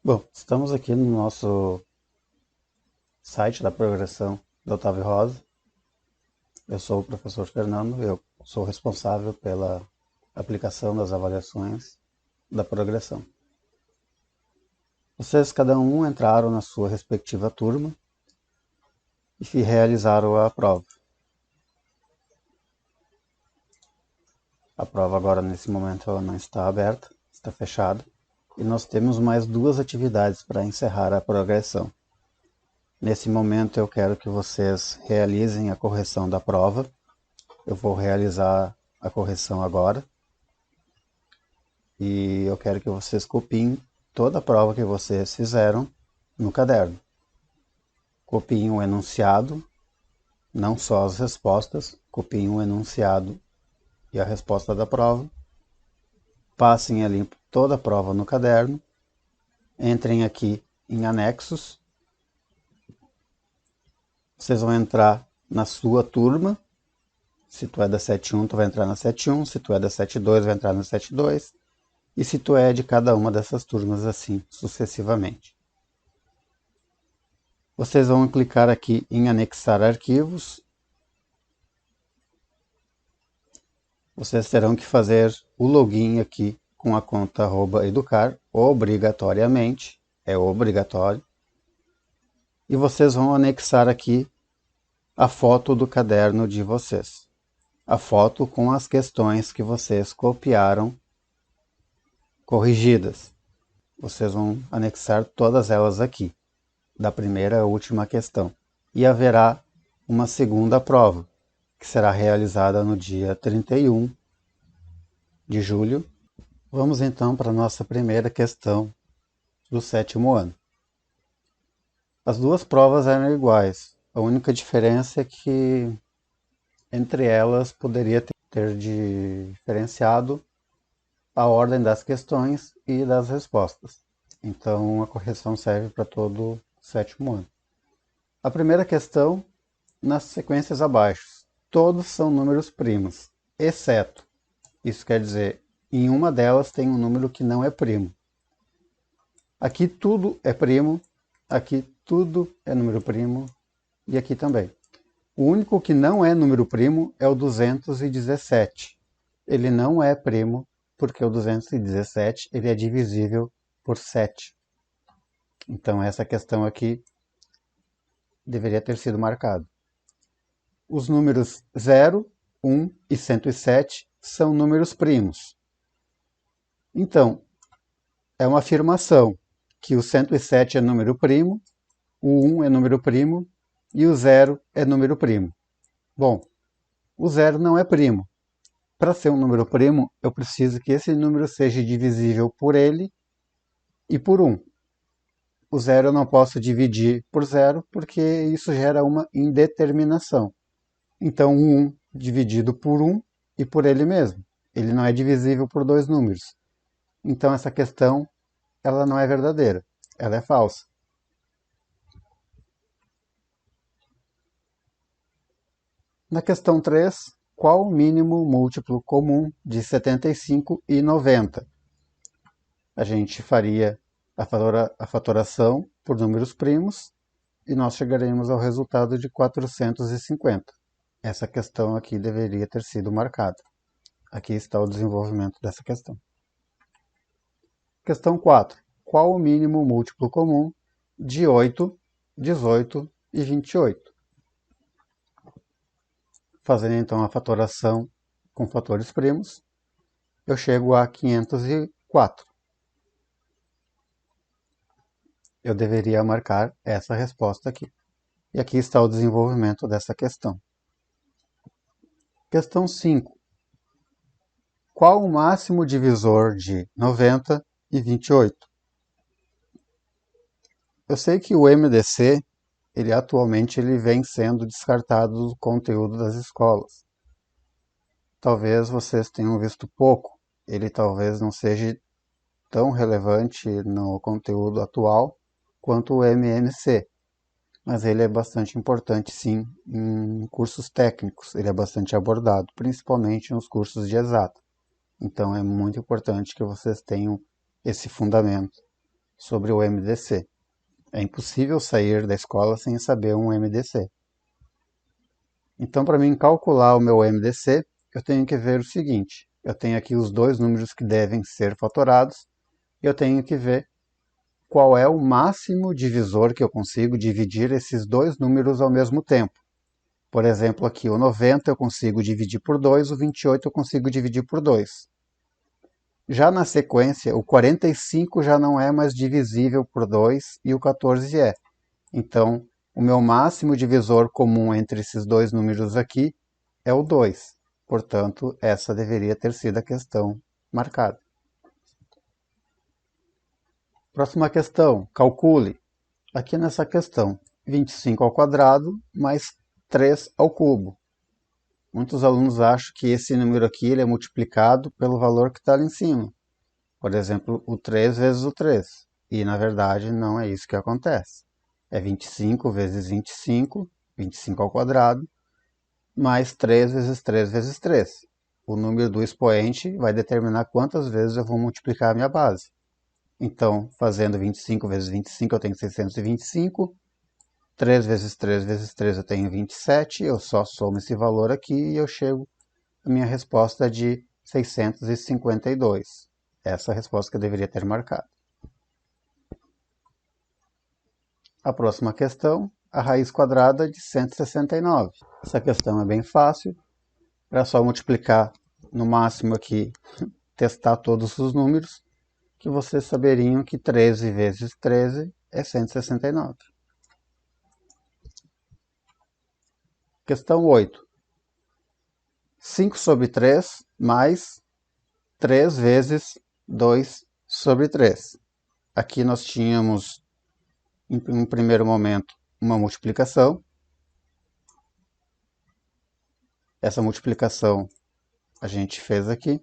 Bom, estamos aqui no nosso site da progressão do Otávio Rosa. Eu sou o professor Fernando, eu sou responsável pela aplicação das avaliações da progressão. Vocês, cada um, entraram na sua respectiva turma e realizaram a prova. A prova agora, nesse momento, ela não está aberta, está fechada. E nós temos mais duas atividades para encerrar a progressão. Nesse momento eu quero que vocês realizem a correção da prova. Eu vou realizar a correção agora. E eu quero que vocês copiem toda a prova que vocês fizeram no caderno. Copiem o enunciado, não só as respostas, copiem o enunciado e a resposta da prova. Passem a limpo toda a prova no caderno. Entrem aqui em anexos. Vocês vão entrar na sua turma. Se tu é da 7.1, tu vai entrar na 7.1. Se tu é da 7.2, vai entrar na 7.2. E se tu é de cada uma dessas turmas, assim sucessivamente. Vocês vão clicar aqui em anexar arquivos. Vocês terão que fazer o login aqui com a conta @educar, obrigatoriamente, é obrigatório. E vocês vão anexar aqui a foto do caderno de vocês. A foto com as questões que vocês copiaram corrigidas. Vocês vão anexar todas elas aqui, da primeira à última questão. E haverá uma segunda prova, que será realizada no dia 31 de julho. Vamos então para a nossa primeira questão do 7º ano. As duas provas eram iguais. A única diferença é que entre elas poderia ter diferenciado a ordem das questões e das respostas. Então a correção serve para todo o 7º ano. A primeira questão, nas sequências abaixo, todos são números primos, exceto, isso quer dizer, em uma delas tem um número que não é primo. Aqui tudo é primo, aqui tudo é número primo e aqui também. O único que não é número primo é o 217. Ele não é primo porque o 217 ele é divisível por 7. Então essa questão aqui deveria ter sido marcada. Os números 0, 1 e 107 são números primos. Então, é uma afirmação que o 107 é número primo, o 1 é número primo e o 0 é número primo. Bom, o 0 não é primo. Para ser um número primo, eu preciso que esse número seja divisível por ele e por 1. O 0 eu não posso dividir por 0, porque isso gera uma indeterminação. Então, o 1 dividido por 1 e por ele mesmo. Ele não é divisível por dois números. Então, essa questão ela não é verdadeira, ela é falsa. Na questão 3, qual o mínimo múltiplo comum de 75 e 90? A gente faria a fatoração por números primos e nós chegaremos ao resultado de 450. Essa questão aqui deveria ter sido marcada. Aqui está o desenvolvimento dessa questão. Questão 4. Qual o mínimo múltiplo comum de 8, 18 e 28? Fazendo então a fatoração com fatores primos, eu chego a 504. Eu deveria marcar essa resposta aqui. E aqui está o desenvolvimento dessa questão. Questão 5. Qual o máximo divisor de 90 e 28? Eu sei que o MDC, atualmente vem sendo descartado do conteúdo das escolas. Talvez vocês tenham visto pouco. Ele talvez não seja tão relevante no conteúdo atual quanto o MMC. Mas ele é bastante importante, sim, em cursos técnicos. Ele é bastante abordado, principalmente nos cursos de exato. Então é muito importante que vocês tenham esse fundamento sobre o MDC. É impossível sair da escola sem saber um MDC. Então, para mim calcular o meu MDC, eu tenho que ver o seguinte. Eu tenho aqui os dois números que devem ser fatorados. E eu tenho que ver qual é o máximo divisor que eu consigo dividir esses dois números ao mesmo tempo. Por exemplo, aqui o 90 eu consigo dividir por 2, o 28 eu consigo dividir por 2. Já na sequência, o 45 já não é mais divisível por 2 e o 14 é. Então, o meu máximo divisor comum entre esses dois números aqui é o 2. Portanto, essa deveria ter sido a questão marcada. Próxima questão, calcule. Aqui nessa questão, 25 ao quadrado mais 3 ao cubo. Muitos alunos acham que esse número aqui ele é multiplicado pelo valor que está ali em cima. Por exemplo, o 3 vezes o 3. E, na verdade, não é isso que acontece. É 25 vezes 25, 25 ao quadrado, mais 3 vezes 3 vezes 3. O número do expoente vai determinar quantas vezes eu vou multiplicar a minha base. Então, fazendo 25 vezes 25, eu tenho 625. 3 vezes 3 vezes 3 eu tenho 27. Eu só somo esse valor aqui e eu chego à minha resposta de 652. Essa é a resposta que eu deveria ter marcado. A próxima questão, a raiz quadrada de 169. Essa questão é bem fácil. Era só multiplicar no máximo aqui, testar todos os números, que vocês saberiam que 13 vezes 13 é 169. Questão 8. 5 sobre 3 mais 3 vezes 2 sobre 3. Aqui nós tínhamos, em um primeiro momento, uma multiplicação. Essa multiplicação a gente fez aqui.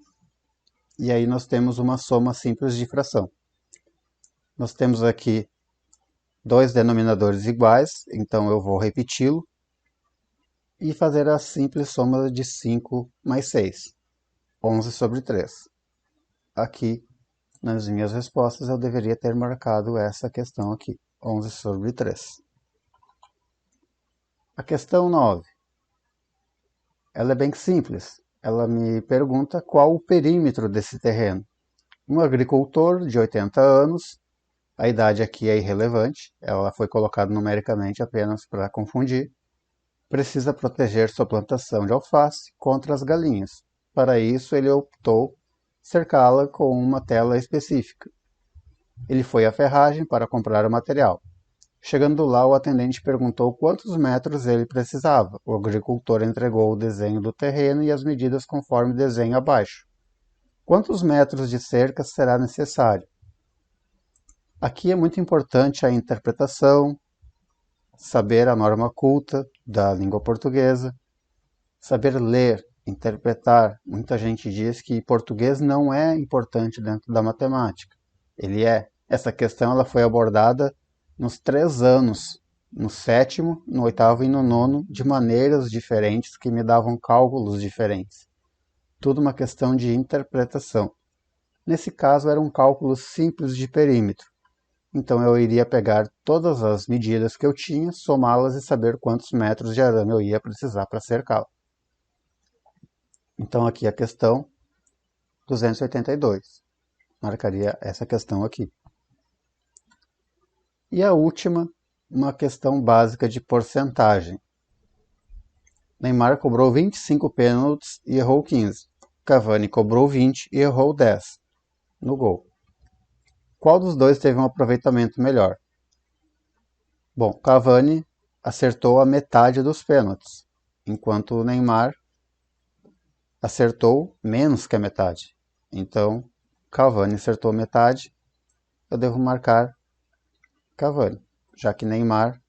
E aí nós temos uma soma simples de fração. Nós temos aqui dois denominadores iguais, então eu vou repeti-lo e fazer a simples soma de 5 mais 6, 11 sobre 3. Aqui, nas minhas respostas, eu deveria ter marcado essa questão aqui, 11 sobre 3. A questão 9. Ela é bem simples. Ela me pergunta qual o perímetro desse terreno. Um agricultor de 80 anos, a idade aqui é irrelevante, ela foi colocada numericamente apenas para confundir, precisa proteger sua plantação de alface contra as galinhas. Para isso, ele optou cercá-la com uma tela específica. Ele foi à ferragem para comprar o material. Chegando lá, o atendente perguntou quantos metros ele precisava. O agricultor entregou o desenho do terreno e as medidas conforme o desenho abaixo. Quantos metros de cerca será necessário? Aqui é muito importante a interpretação, saber a norma culta da língua portuguesa, saber ler, interpretar. Muita gente diz que português não é importante dentro da matemática. Ele é. Essa questão ela foi abordada nos 3 anos, no 7º, no 8º e no 9º, de maneiras diferentes que me davam cálculos diferentes. Tudo uma questão de interpretação. Nesse caso era um cálculo simples de perímetro. Então eu iria pegar todas as medidas que eu tinha, somá-las e saber quantos metros de arame eu ia precisar para cercá-la. Então aqui a questão 282. Marcaria essa questão aqui. E a última, uma questão básica de porcentagem. Neymar cobrou 25 pênaltis e errou 15. Cavani cobrou 20 e errou 10 no gol. Qual dos dois teve um aproveitamento melhor? Bom, Cavani acertou a metade dos pênaltis, enquanto o Neymar acertou menos que a metade. Então, Cavani acertou metade, eu devo marcar Cavani, já que Neymar,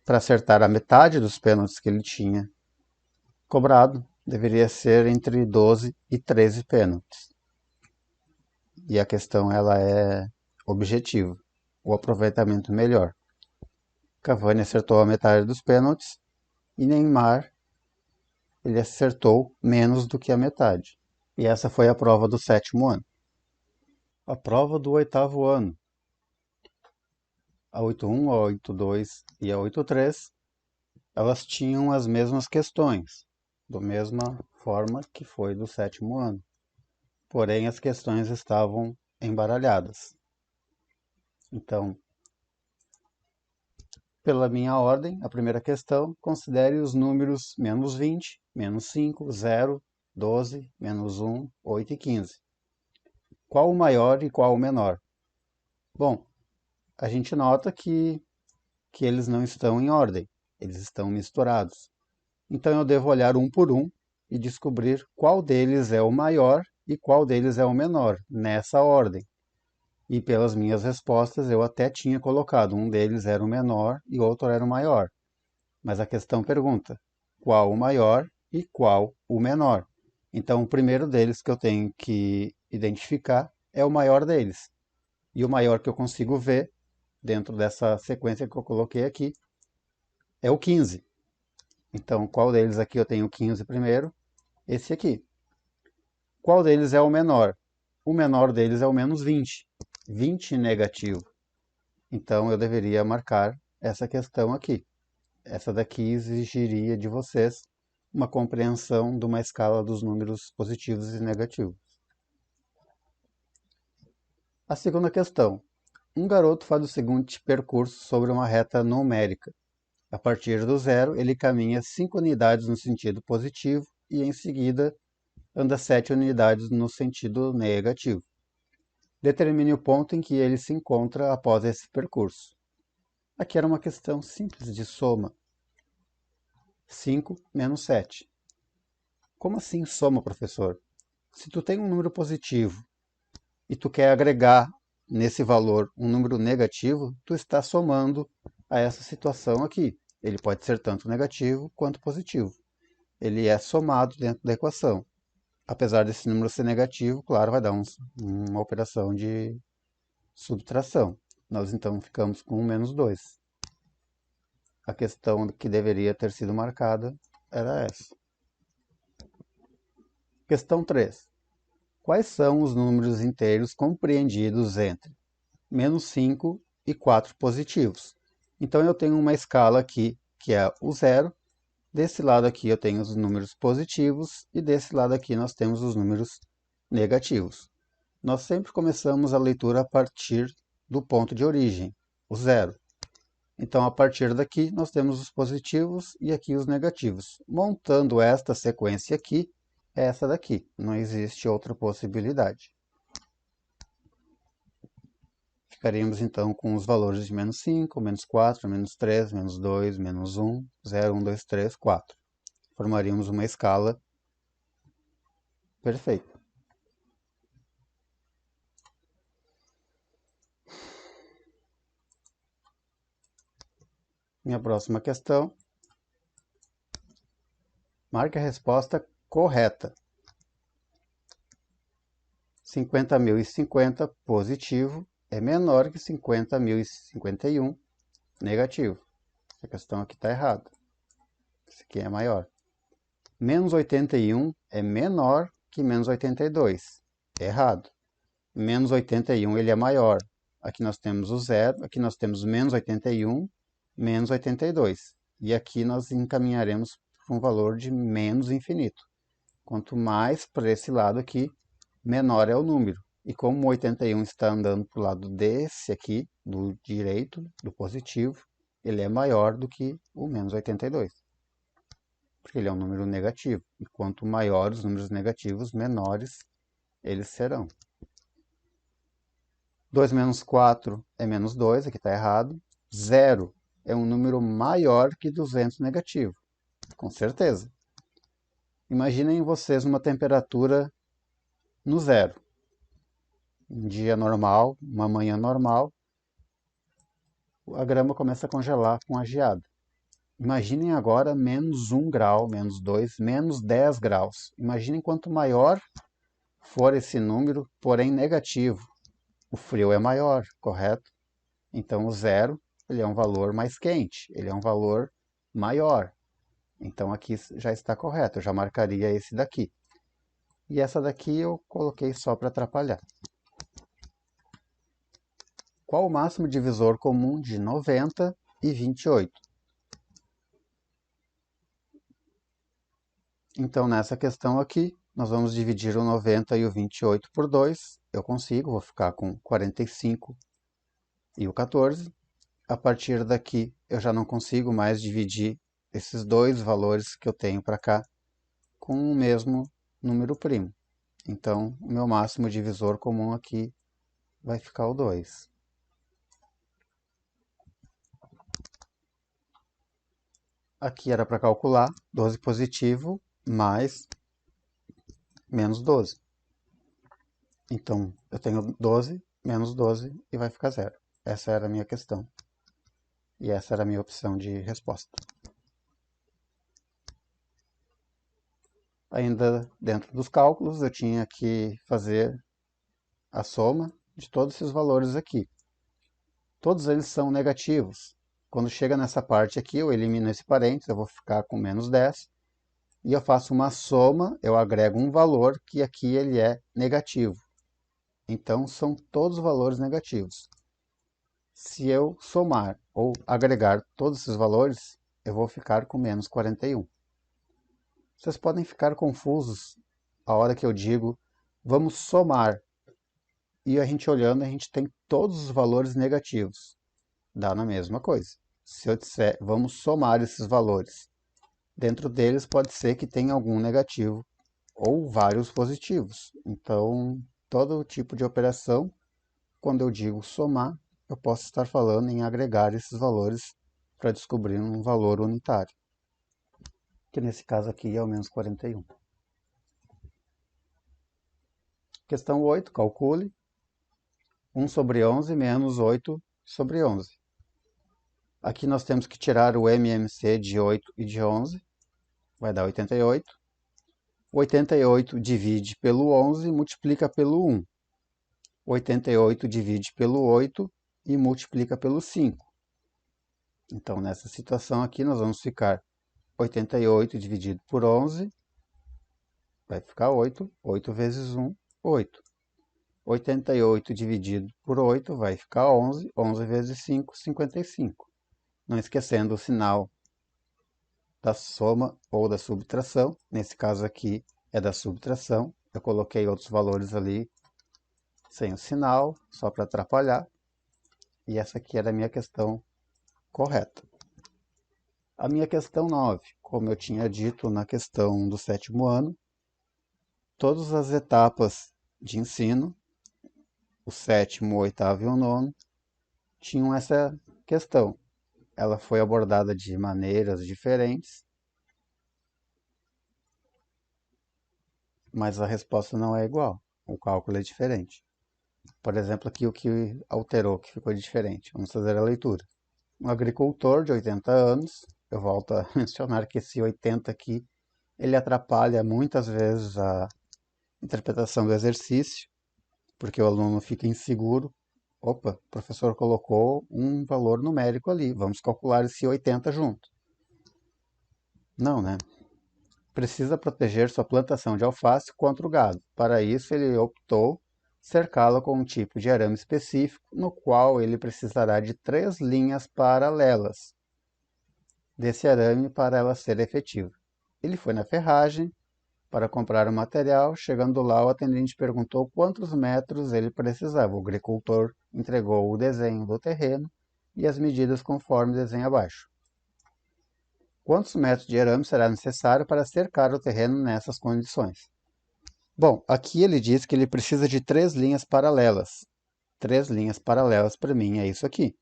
para acertar a metade dos pênaltis que ele tinha cobrado, deveria ser entre 12 e 13 pênaltis. E a questão ela é objetiva, o aproveitamento melhor. Cavani acertou a metade dos pênaltis e Neymar ele acertou menos do que a metade. E essa foi a prova do 7º ano. a prova do 8º ano. A 8.1, a 8.2 e a 8.3, elas tinham as mesmas questões, da mesma forma que foi do 7º ano. Porém, as questões estavam embaralhadas. Então, pela minha ordem, a primeira questão, considere os números menos 20, menos 5, 0, 12, menos 1, 8 e 15. Qual o maior e qual o menor? Bom, a gente nota que eles não estão em ordem, eles estão misturados. Então eu devo olhar um por um e descobrir qual deles é o maior e qual deles é o menor, nessa ordem. E pelas minhas respostas eu até tinha colocado, um deles era o menor e outro era o maior. Mas a questão pergunta, qual o maior e qual o menor? Então o primeiro deles que eu tenho que identificar é o maior deles. E o maior que eu consigo ver, dentro dessa sequência que eu coloquei aqui, é o 15. Então qual deles aqui eu tenho 15 primeiro? Esse aqui. Qual deles é o menor? O menor deles é o menos 20. 20 negativo. Então eu deveria marcar essa questão aqui. Essa daqui exigiria de vocês uma compreensão de uma escala dos números positivos e negativos. A segunda questão. Um garoto faz o seguinte percurso sobre uma reta numérica. A partir do zero, ele caminha 5 unidades no sentido positivo e em seguida anda 7 unidades no sentido negativo. Determine o ponto em que ele se encontra após esse percurso. Aqui era uma questão simples de soma. 5 menos 7. Como assim soma, professor? Se tu tem um número positivo e tu quer agregar nesse valor um número negativo, tu está somando a essa situação aqui. Ele pode ser tanto negativo quanto positivo. Ele é somado dentro da equação. Apesar desse número ser negativo, claro, vai dar uma operação de subtração. Nós então ficamos com menos 2. A questão que deveria ter sido marcada era essa. Questão 3. Quais são os números inteiros compreendidos entre menos 5 e 4 positivos? Então eu tenho uma escala aqui, que é o zero. Desse lado aqui eu tenho os números positivos e desse lado aqui nós temos os números negativos. Nós sempre começamos a leitura a partir do ponto de origem, o zero. Então, a partir daqui, nós temos os positivos e aqui os negativos. Montando esta sequência aqui, é essa daqui. Não existe outra possibilidade. Ficaríamos então com os valores de menos 5, menos 4, menos 3, menos 2, menos 1, 0, 1, 2, 3, 4. Formaríamos uma escala perfeita. Minha próxima questão. Marque a resposta correta. 50.050 positivo é menor que 50.051 negativo. Essa questão aqui está errada. Esse aqui é maior. Menos 81 é menor que menos 82. Errado. Menos 81 ele é maior. Aqui nós temos o zero, aqui nós temos menos 81, menos 82. E aqui nós encaminharemos para um valor de menos infinito. Quanto mais para esse lado aqui, menor é o número. E como o 81 está andando para o lado desse aqui, do direito, do positivo, ele é maior do que o menos 82. Porque ele é um número negativo. E quanto maiores os números negativos, menores eles serão. 2 menos 4 é menos 2, aqui está errado. 0 é um número maior que 200 negativo. Com certeza. Imaginem vocês uma temperatura no zero. Um dia normal, uma manhã normal, a grama começa a congelar com a geada. Imaginem agora menos 1 grau, menos 2, menos 10 graus. Imaginem quanto maior for esse número, porém negativo. O frio é maior, correto? Então o zero ele é um valor mais quente, ele é um valor maior. Então aqui já está correto, eu já marcaria esse daqui. E essa daqui eu coloquei só para atrapalhar. Qual o máximo divisor comum de 90 e 28? Então, nessa questão aqui, nós vamos dividir o 90 e o 28 por 2. Eu consigo, vou ficar com 45 e o 14. A partir daqui, eu já não consigo mais dividir esses dois valores que eu tenho para cá com o mesmo número primo. Então, o meu máximo divisor comum aqui vai ficar o 2. Aqui era para calcular 12 positivo mais menos 12. Então, eu tenho 12 menos 12 e vai ficar 0. Essa era a minha questão. E essa era a minha opção de resposta. Ainda dentro dos cálculos, eu tinha que fazer a soma de todos esses valores aqui. Todos eles são negativos. Quando chega nessa parte aqui, eu elimino esse parênteses, eu vou ficar com menos 10. E eu faço uma soma, eu agrego um valor que aqui ele é negativo. Então, são todos valores negativos. Se eu somar ou agregar todos esses valores, eu vou ficar com menos 41. Vocês podem ficar confusos a hora que eu digo, vamos somar. E a gente olhando, a gente tem todos os valores negativos. Dá na mesma coisa. Se eu disser, vamos somar esses valores, dentro deles pode ser que tenha algum negativo ou vários positivos. Então, todo tipo de operação, quando eu digo somar, eu posso estar falando em agregar esses valores para descobrir um valor unitário. Que nesse caso aqui é o menos 41. Questão 8, calcule 1 sobre 11 menos 8 sobre 11. Aqui nós temos que tirar o MMC de 8 e de 11, vai dar 88. 88 divide pelo 11 e multiplica pelo 1. 88 divide pelo 8 e multiplica pelo 5. Então, nessa situação aqui, nós vamos ficar 88 dividido por 11, vai ficar 8. 8 vezes 1, 8. 88 dividido por 8 vai ficar 11. 11 vezes 5, 55. Não esquecendo o sinal da soma ou da subtração. Nesse caso aqui é da subtração. Eu coloquei outros valores ali sem o sinal, só para atrapalhar. E essa aqui era a minha questão correta. A minha questão 9, como eu tinha dito na questão do 7º ano, todas as etapas de ensino, o 7º, o 8º e o 9º, tinham essa questão. Ela foi abordada de maneiras diferentes, mas a resposta não é igual. O cálculo é diferente. Por exemplo, aqui o que alterou, que ficou diferente. Vamos fazer a leitura. Um agricultor de 80 anos, eu volto a mencionar que esse 80 aqui, ele atrapalha muitas vezes a interpretação do exercício, porque o aluno fica inseguro. Opa, o professor colocou um valor numérico ali, vamos calcular esse 80 junto. Não, né? Precisa proteger sua plantação de alface contra o gado. Para isso, ele optou cercá-la com um tipo de arame específico, no qual ele precisará de 3 linhas paralelas desse arame para ela ser efetiva. Ele foi na ferragem para comprar o material. Chegando lá, o atendente perguntou quantos metros ele precisava. O agricultor entregou o desenho do terreno e as medidas conforme o desenho abaixo. Quantos metros de arame será necessário para cercar o terreno nessas condições? Bom, aqui ele diz que ele precisa de 3 linhas paralelas. 3 linhas paralelas para mim é isso aqui.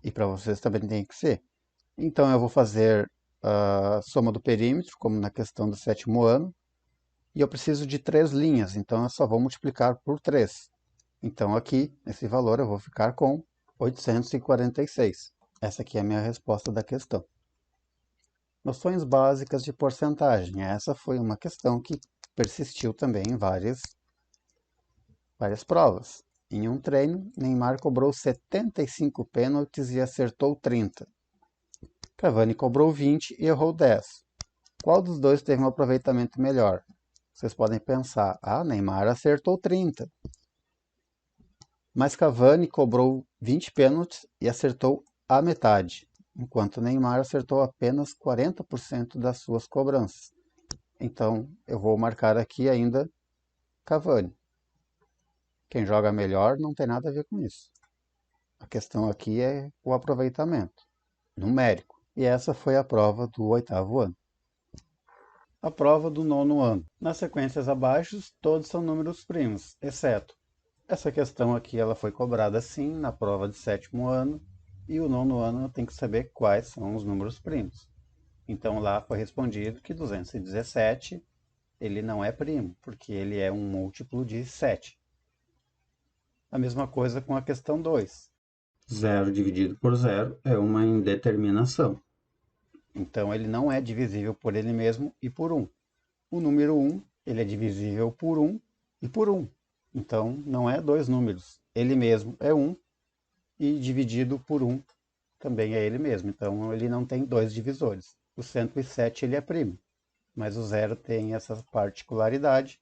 E para vocês também tem que ser. Então eu vou fazer a soma do perímetro, como na questão do 7º ano. E eu preciso de 3 linhas, então eu só vou multiplicar por 3. Então aqui, esse valor, eu vou ficar com 846. Essa aqui é a minha resposta da questão. Noções básicas de porcentagem. Essa foi uma questão que persistiu também em várias provas. Em um treino, Neymar cobrou 75 pênaltis e acertou 30. Cavani cobrou 20 e errou 10. Qual dos dois teve um aproveitamento melhor? Vocês podem pensar, Neymar acertou 30. Mas Cavani cobrou 20 pênaltis e acertou a metade, enquanto Neymar acertou apenas 40% das suas cobranças. Então eu vou marcar aqui ainda Cavani. Quem joga melhor não tem nada a ver com isso. A questão aqui é o aproveitamento numérico. E essa foi a prova do 8º ano. A prova do 9º ano. Nas sequências abaixo, todos são números primos, exceto essa questão aqui, ela foi cobrada sim na prova de 7º ano, e o 9º ano tem que saber quais são os números primos. Então lá foi respondido que 217 ele não é primo, porque ele é um múltiplo de 7. A mesma coisa com a questão 2. 0 dividido por 0 é uma indeterminação. Então ele não é divisível por ele mesmo e por 1. O número 1 ele é divisível por 1 e por 1. Então não é dois números. Ele mesmo é 1 e dividido por 1 também é ele mesmo. Então ele não tem dois divisores. O 107 ele é primo, mas o 0 tem essa particularidade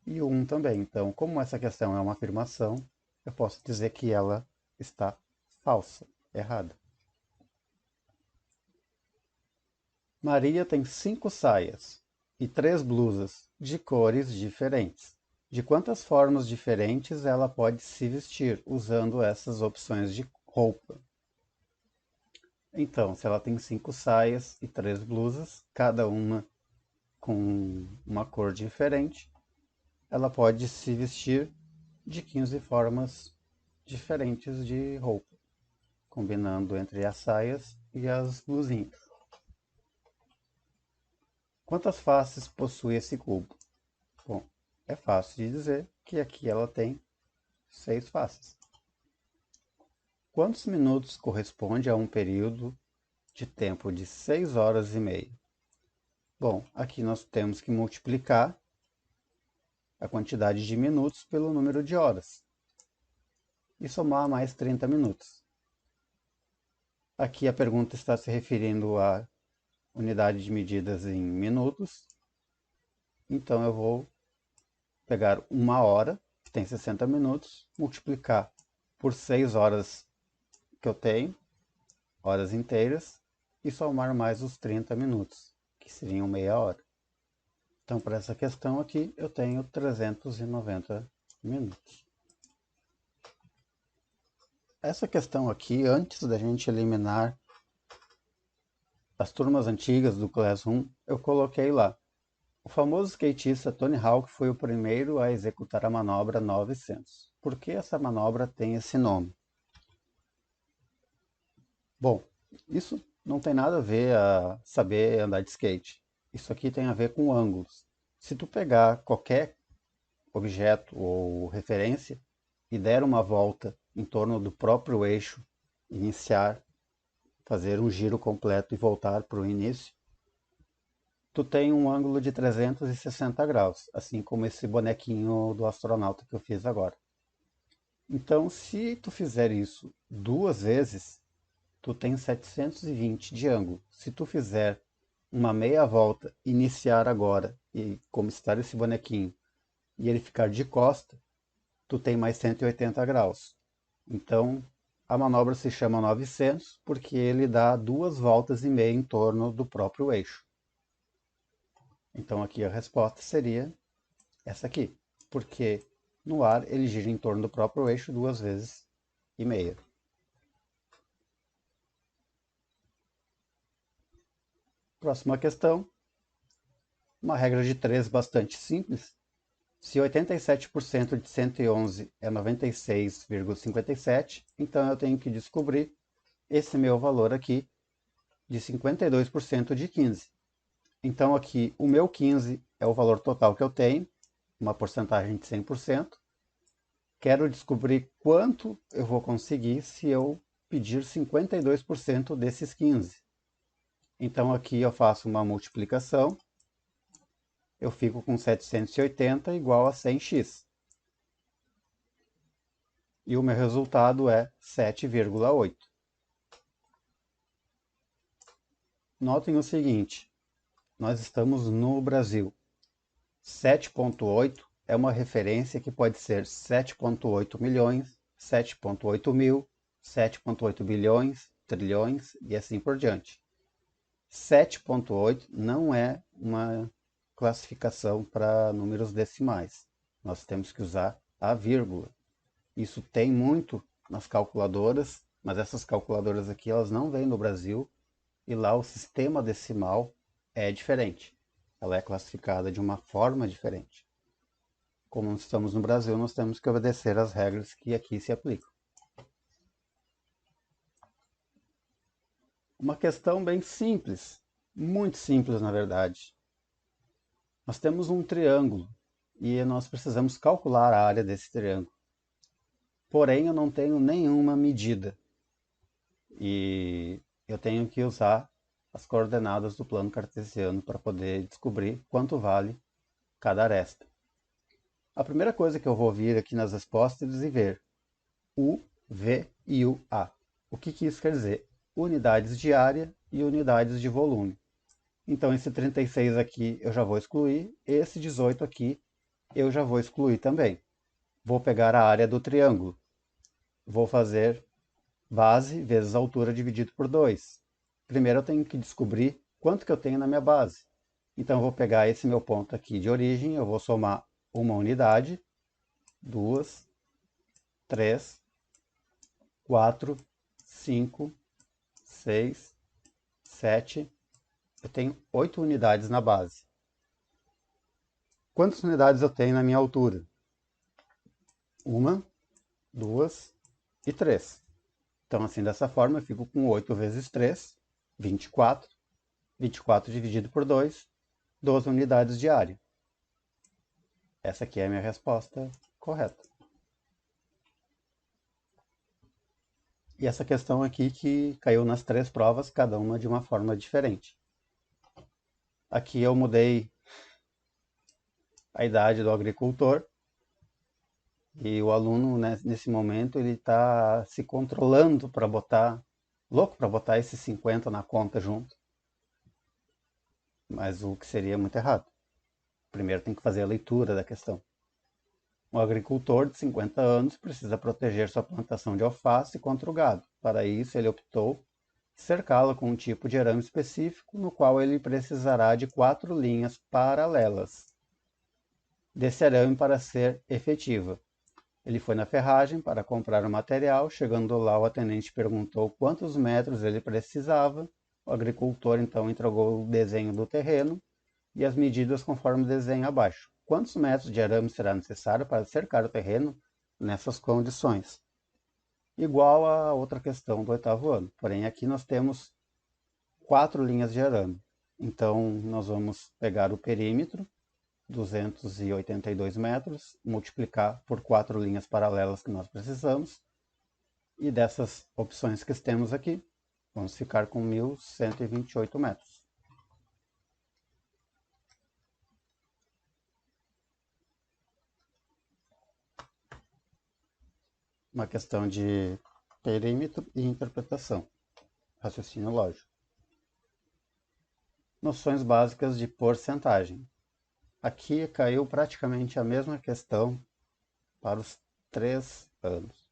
e o 1 também. Então, como essa questão é uma afirmação, eu posso dizer que ela está falsa, errada. Maria tem 5 saias e 3 blusas de cores diferentes. De quantas formas diferentes ela pode se vestir usando essas opções de roupa? Então, se ela tem 5 saias e 3 blusas, cada uma com uma cor diferente, ela pode se vestir de 15 formas diferentes de roupa, combinando entre as saias e as blusinhas. Quantas faces possui esse cubo? Bom, é fácil de dizer que aqui ela tem 6 faces. Quantos minutos corresponde a um período de tempo de 6 horas e meia? Bom, aqui nós temos que multiplicar a quantidade de minutos pelo número de horas e somar mais 30 minutos. Aqui a pergunta está se referindo à unidade de medidas em minutos, então eu vou pegar uma hora, que tem 60 minutos, multiplicar por 6 horas que eu tenho, horas inteiras, e somar mais os 30 minutos, que seriam meia hora. Então, para essa questão aqui, eu tenho 390 minutos. Essa questão aqui, antes da gente eliminar as turmas antigas do Classroom, eu coloquei lá. O famoso skatista Tony Hawk foi o primeiro a executar a manobra 900. Por que essa manobra tem esse nome? Bom, isso não tem nada a ver a saber andar de skate. Isso aqui tem a ver com ângulos. Se tu pegar qualquer objeto ou referência e der uma volta em torno do próprio eixo, iniciar, fazer um giro completo e voltar para o início, tu tem um ângulo de 360 graus, assim como esse bonequinho do astronauta que eu fiz agora. Então, se tu fizer isso 2 vezes, tu tem 720 de ângulo. Se tu fizer uma meia volta, iniciar agora, e como estar esse bonequinho, e ele ficar de costa, tu tem mais 180 graus. Então, a manobra se chama 900 porque ele dá 2 voltas e meia em torno do próprio eixo. Então aqui a resposta seria essa aqui, porque no ar ele gira em torno do próprio eixo 2 vezes e meia. Próxima questão, uma regra de 3 bastante simples. Se 87% de 111 é 96,57, então eu tenho que descobrir esse meu valor aqui de 52% de 15. Então aqui o meu 15 é o valor total que eu tenho, uma porcentagem de 100%. Quero descobrir quanto eu vou conseguir se eu pedir 52% desses 15. Então aqui eu faço uma multiplicação, eu fico com 780 igual a 100x. E o meu resultado é 7,8. Notem o seguinte, nós estamos no Brasil. 7,8 é uma referência que pode ser 7,8 milhões, 7,8 mil, 7,8 bilhões, trilhões e assim por diante. 7,8 não é uma classificação para números decimais. Nós temos que usar a vírgula. Isso tem muito nas calculadoras, mas essas calculadoras aqui elas não vêm no Brasil e lá o sistema decimal é diferente. Ela é classificada de uma forma diferente. Como estamos no Brasil, nós temos que obedecer às regras que aqui se aplicam. Uma questão bem simples, muito simples na verdade. Nós temos um triângulo e nós precisamos calcular a área desse triângulo. Porém, eu não tenho nenhuma medida e eu tenho que usar as coordenadas do plano cartesiano para poder descobrir quanto vale cada aresta. A primeira coisa que eu vou vir aqui nas respostas e ver U, V e U, A. O que isso quer dizer? Unidades de área e unidades de volume. Então esse 36 aqui eu já vou excluir, esse 18 aqui eu já vou excluir também. Vou pegar a área do triângulo. Vou fazer base vezes altura dividido por 2. Primeiro eu tenho que descobrir quanto que eu tenho na minha base. Então eu vou pegar esse meu ponto aqui de origem, eu vou somar uma unidade, 2, 3, 4, 5, 6, 7. Eu tenho 8 unidades na base. Quantas unidades eu tenho na minha altura? 1, 2 e 3. Então, assim, dessa forma, eu fico com 8 vezes 3, 24. 24 dividido por 2, 12 unidades de área. Essa aqui é a minha resposta correta. E essa questão aqui que caiu nas 3 provas, cada uma de uma forma diferente. Aqui eu mudei a idade do agricultor. E o aluno, né, nesse momento, ele está se controlando para botar, louco para botar esses 50 na conta junto. Mas o que seria muito errado. Primeiro tem que fazer a leitura da questão. Um agricultor de 50 anos precisa proteger sua plantação de alface contra o gado. Para isso, ele optou cercá-la com um tipo de arame específico, no qual ele precisará de 4 linhas paralelas desse arame para ser efetiva. Ele foi na ferragem para comprar o material. Chegando lá, o atendente perguntou quantos metros ele precisava. O agricultor então entregou o desenho do terreno e as medidas conforme o desenho abaixo. Quantos metros de arame será necessário para cercar o terreno nessas condições? Igual a outra questão do 8º ano. Porém, aqui nós temos 4 linhas de arame. Então, nós vamos pegar o perímetro, 282 metros, multiplicar por 4 linhas paralelas que nós precisamos, e dessas opções que temos aqui, vamos ficar com 1.128 metros. Uma questão de perímetro e interpretação, raciocínio lógico. Noções básicas de porcentagem. Aqui caiu praticamente a mesma questão para os 3 anos.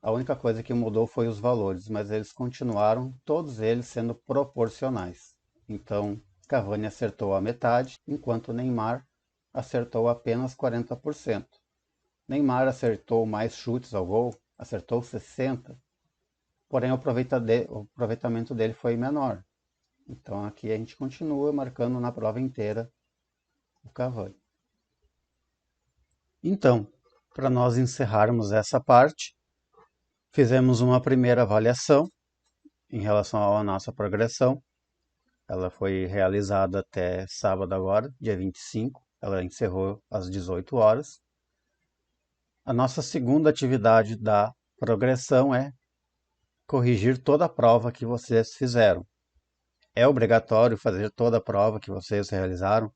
A única coisa que mudou foi os valores, mas eles continuaram, todos eles sendo proporcionais. Então, Cavani acertou a metade, enquanto Neymar acertou apenas 40%. Neymar acertou mais chutes ao gol, acertou 60%, porém o aproveitamento dele foi menor. Então aqui a gente continua marcando na prova inteira o Cavani. Então, para nós encerrarmos essa parte, fizemos uma primeira avaliação em relação à nossa progressão. Ela foi realizada até sábado agora, dia 25. Ela encerrou às 18 horas. A nossa segunda atividade da progressão é corrigir toda a prova que vocês fizeram. É obrigatório fazer toda a prova que vocês realizaram?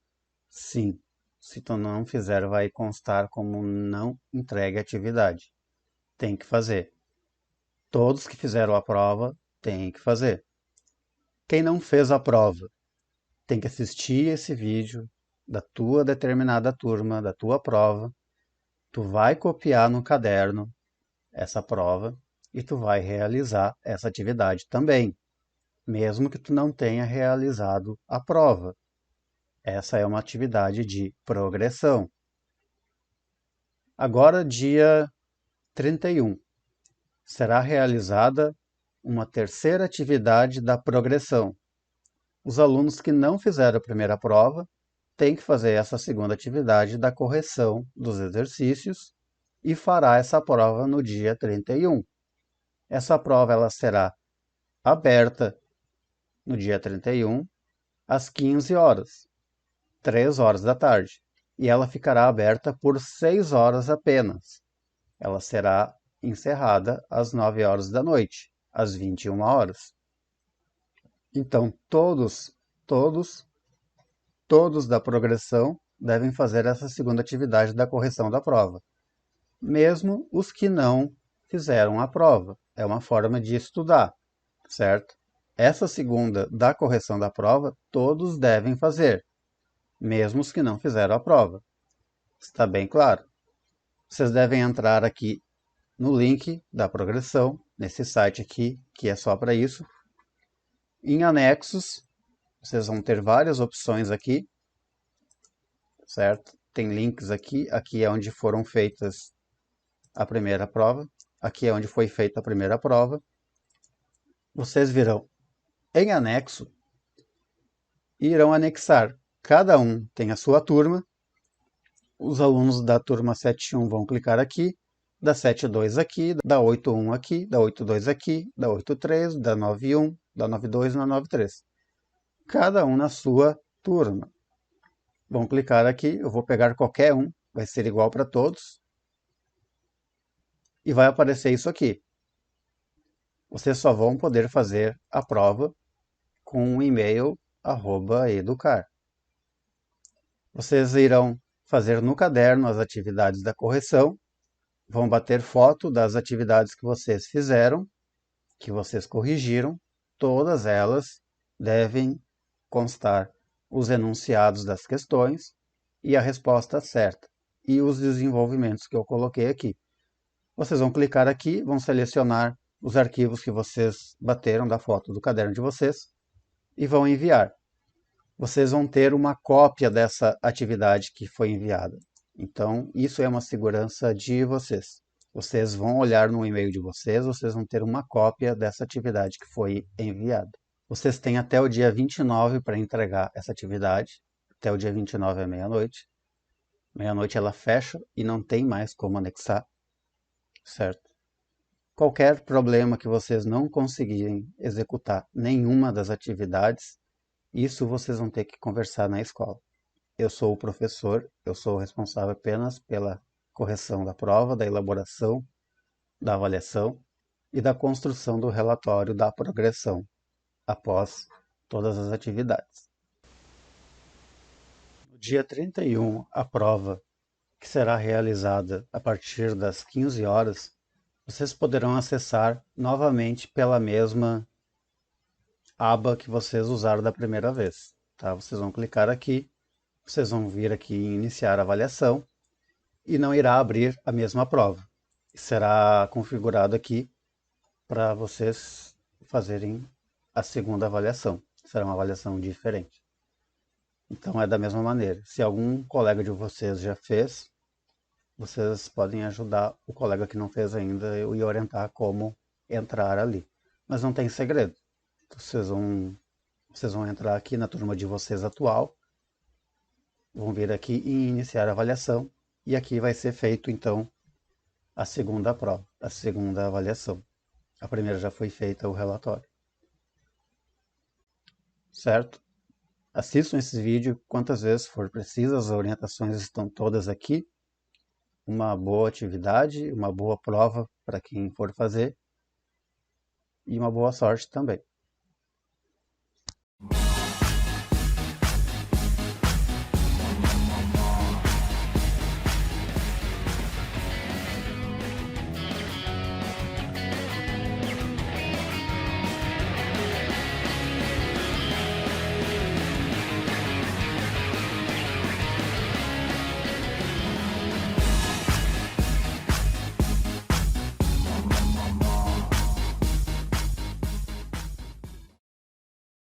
Sim. Se tu não fizer, vai constar como não entregue a atividade. Tem que fazer. Todos que fizeram a prova têm que fazer. Quem não fez a prova tem que assistir esse vídeo da tua determinada turma, da tua prova. Tu vai copiar no caderno essa prova e tu vai realizar essa atividade também, mesmo que tu não tenha realizado a prova. Essa é uma atividade de progressão. Agora, dia 31, será realizada uma terceira atividade da progressão. Os alunos que não fizeram a primeira prova têm que fazer essa segunda atividade da correção dos exercícios e fará essa prova no dia 31. Essa prova ela será aberta no dia 31 às 15 horas, 3 horas da tarde, e ela ficará aberta por 6 horas apenas. Ela será encerrada às 9 horas da noite, às 21 horas. Então, todos da progressão devem fazer essa segunda atividade da correção da prova, mesmo os que não fizeram a prova. É uma forma de estudar, certo? Essa segunda da correção da prova, todos devem fazer, mesmo os que não fizeram a prova. Está bem claro? Vocês devem entrar aqui no link da progressão, nesse site aqui, que é só para isso. Em anexos, vocês vão ter várias opções aqui, certo? Tem links aqui, aqui é onde foram feitas a primeira prova, aqui é onde foi feita a primeira prova. Vocês virão em anexo e irão anexar. Cada um tem a sua turma. Os alunos da turma 7.1 vão clicar aqui, da 7.2 aqui, da 8.1 aqui, da 8.2 aqui, da 8.3, da 9.1, da 9.2 e da 9.3. Cada um na sua turma. Vão clicar aqui, eu vou pegar qualquer um, vai ser igual para todos. E vai aparecer isso aqui. Vocês só vão poder fazer a prova com o e-mail @educar. Vocês irão fazer no caderno as atividades da correção, vão bater foto das atividades que vocês fizeram, que vocês corrigiram, todas elas devem constar os enunciados das questões e a resposta certa, e os desenvolvimentos que eu coloquei aqui. Vocês vão clicar aqui, vão selecionar os arquivos que vocês bateram da foto do caderno de vocês e vão enviar. Vocês vão ter uma cópia dessa atividade que foi enviada. Então, isso é uma segurança de vocês. Vocês vão olhar no e-mail de vocês, vocês vão ter uma cópia dessa atividade que foi enviada. Vocês têm até o dia 29 para entregar essa atividade. Até o dia 29 é meia-noite. Meia-noite ela fecha e não tem mais como anexar, certo? Qualquer problema que vocês não conseguirem executar nenhuma das atividades, isso vocês vão ter que conversar na escola. Eu sou o professor, eu sou o responsável apenas pela correção da prova, da elaboração, da avaliação e da construção do relatório da progressão, após todas as atividades. No dia 31, a prova, que será realizada a partir das 15 horas, vocês poderão acessar novamente pela mesma aba que vocês usaram da primeira vez. Tá? Vocês vão clicar aqui, vocês vão vir aqui em iniciar a avaliação e não irá abrir a mesma prova. Será configurado aqui para vocês fazerem a segunda avaliação. Será uma avaliação diferente. Então é da mesma maneira. Se algum colega de vocês já fez, vocês podem ajudar o colega que não fez ainda e orientar como entrar ali. Mas não tem segredo. Vocês vão entrar aqui na turma de vocês atual, vão vir aqui em iniciar a avaliação e aqui vai ser feito então a segunda prova, a segunda avaliação. A primeira já foi feita o relatório. Certo? Assistam esse vídeo quantas vezes for preciso, as orientações estão todas aqui. Uma boa atividade, uma boa prova para quem for fazer e uma boa sorte também.